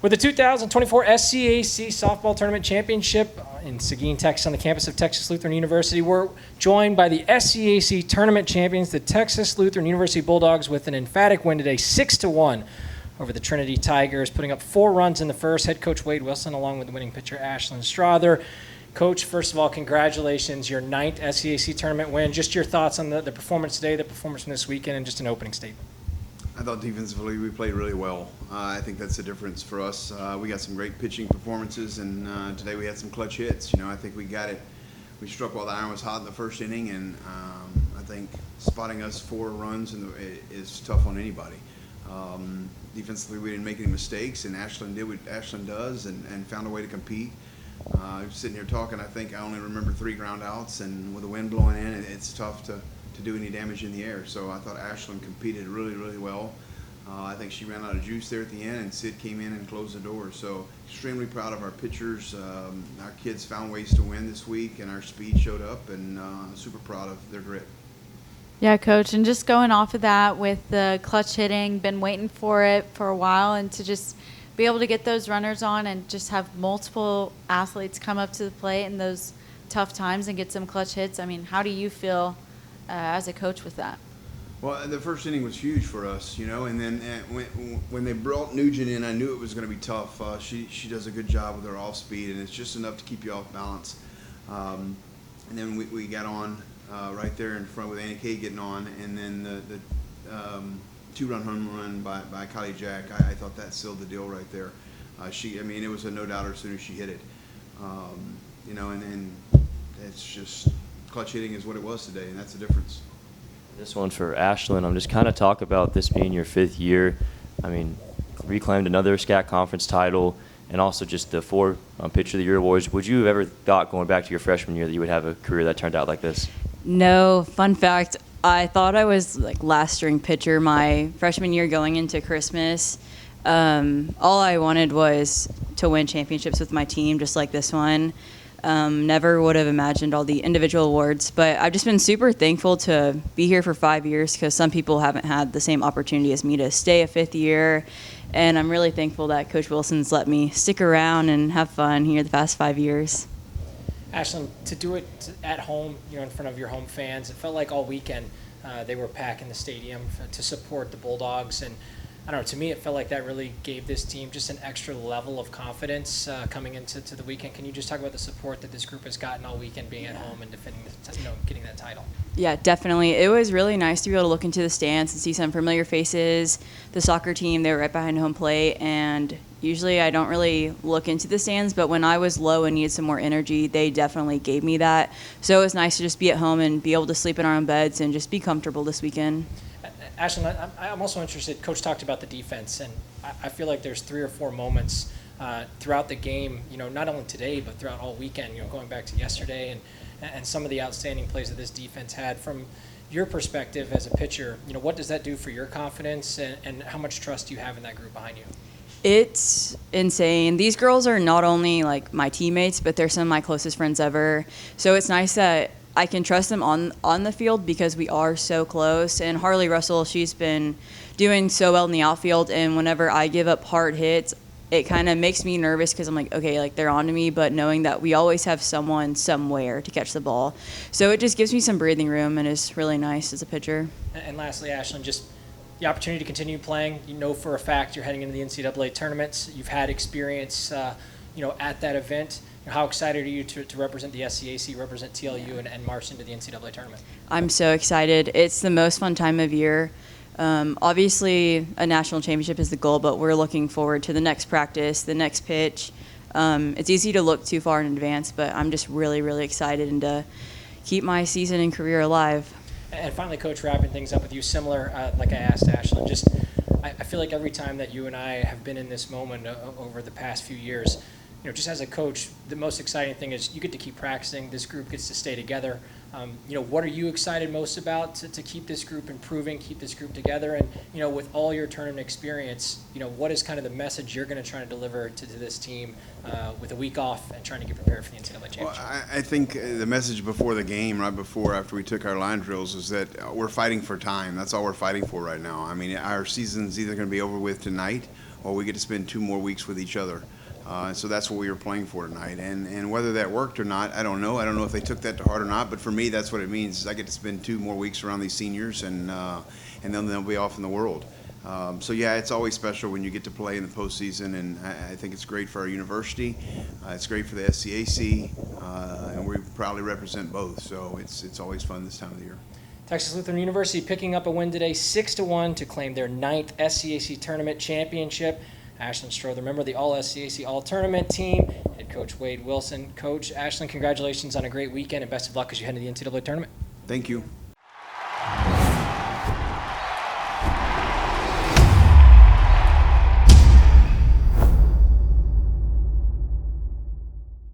With the 2024 SCAC Softball Tournament Championship in Seguin, Texas, on the campus of Texas Lutheran University, we're joined by the SCAC Tournament champions, the Texas Lutheran University Bulldogs, with an emphatic win today, 6-1 over the Trinity Tigers, putting up 4 runs in the first. Head coach Wade Wilson, along with the winning pitcher Ashlyn Strother. Coach, first of all, congratulations, your 9th SCAC tournament win. Just your thoughts on the performance today, the performance from this weekend, and just an opening statement. I thought defensively we played really well. I think that's the difference for us. We got some great pitching performances, and today we had some clutch hits. I think we got it. We struck while the iron was hot in the first inning, and I think spotting us 4 runs is tough on anybody. Defensively, we didn't make any mistakes, and Ashlyn did what Ashlyn does and found a way to compete. I was sitting here talking. I think I only remember 3 ground outs, and with the wind blowing in, it's tough to do any damage in the air. So I thought Ashlyn competed really, really well. I think she ran out of juice there at the end, and Sid came in and closed the door. So extremely proud of our pitchers. Our kids found ways to win this week, and our speed showed up, and super proud of their grit. Yeah, Coach, and just going off of that with the clutch hitting, been waiting for it for a while, and to just be able to get those runners on and just have multiple athletes come up to the plate in those tough times and get some clutch hits. I mean, how do you feel as a coach with that? Well, the first inning was huge for us, and then when they brought Nugent in, I knew it was going to be tough. She does a good job with her off speed, and it's just enough to keep you off balance. And then we got on right there in front with Annie Kay getting on, and then the 2-run home run by Kylee Jack. I thought that sealed the deal right there. It was a no-doubter as soon as she hit it. And then it's just clutch hitting is what it was today, and that's the difference. This one for Ashlyn. I'm just kind of talk about this being your 5th year. I mean, reclaimed another SCAC conference title, and also just the 4 Pitcher of the Year awards. Would you have ever thought going back to your freshman year that you would have a career that turned out like this? No. Fun fact, I thought I was like last string pitcher my freshman year going into Christmas. All I wanted was to win championships with my team, just like this one. Never would have imagined all the individual awards, but I've just been super thankful to be here for 5 years, because some people haven't had the same opportunity as me to stay a 5th year, and I'm really thankful that Coach Wilson's let me stick around and have fun here the past 5 years. Ashlyn, to do it at home, in front of your home fans, it felt like all weekend they were packing the stadium to support the Bulldogs, and I don't know, to me it felt like that really gave this team just an extra level of confidence coming into the weekend. Can you just talk about the support that this group has gotten all weekend being at home and defending, getting that title? Yeah, definitely. It was really nice to be able to look into the stands and see some familiar faces. The soccer team, they were right behind home plate, and usually I don't really look into the stands, but when I was low and needed some more energy, they definitely gave me that. So it was nice to just be at home and be able to sleep in our own beds and just be comfortable this weekend. Ashlyn, I'm also interested. Coach talked about the defense, and I feel like there's 3 or 4 moments throughout the game, not only today, but throughout all weekend, going back to yesterday and some of the outstanding plays that this defense had. From your perspective as a pitcher, what does that do for your confidence, and how much trust do you have in that group behind you? It's insane. These girls are not only like my teammates, but they're some of my closest friends ever. So it's nice that I can trust them on the field, because we are so close. And Harley Russell, she's been doing so well in the outfield, and whenever I give up hard hits, it kind of makes me nervous, because I'm like, okay, like they're on to me, but knowing that we always have someone somewhere to catch the ball. So it just gives me some breathing room, and it's really nice as a pitcher. And lastly, Ashlyn, just the opportunity to continue playing. For a fact you're heading into the NCAA tournaments. You've had experience, at that event. How excited are you to represent the SCAC, represent TLU, and march into the NCAA tournament? I'm so excited. It's the most fun time of year. Obviously, a national championship is the goal, but we're looking forward to the next practice, the next pitch. It's easy to look too far in advance, but I'm just really, really excited and to keep my season and career alive. And finally, Coach, wrapping things up with you, similar, like I asked Ashlyn, just I feel like every time that you and I have been in this moment over the past few years, just as a coach, the most exciting thing is you get to keep practicing. This group gets to stay together. What are you excited most about to keep this group improving, keep this group together? And, with all your tournament experience, what is kind of the message you're going to try to deliver to this team with a week off and trying to get prepared for the NCAA championship? Well, I think the message before the game, after we took our line drills, is that we're fighting for time. That's all we're fighting for right now. Our season's either going to be over with tonight, or we get to spend 2 more weeks with each other. So that's what we were playing for tonight. And whether that worked or not, I don't know. I don't know if they took that to heart or not, but for me, that's what it means. Is I get to spend 2 more weeks around these seniors, and then they'll be off in the world. So yeah, it's always special when you get to play in the postseason, and I think it's great for our university. It's great for the SCAC, and we proudly represent both. So it's always fun this time of the year. Texas Lutheran University picking up a win today, 6-1, to claim their 9th SCAC tournament championship. Ashlyn Strother, member of the All-SCAC All-Tournament team, head coach Wade Wilson. Coach Ashlyn, congratulations on a great weekend, and best of luck as you head into the NCAA tournament. Thank you.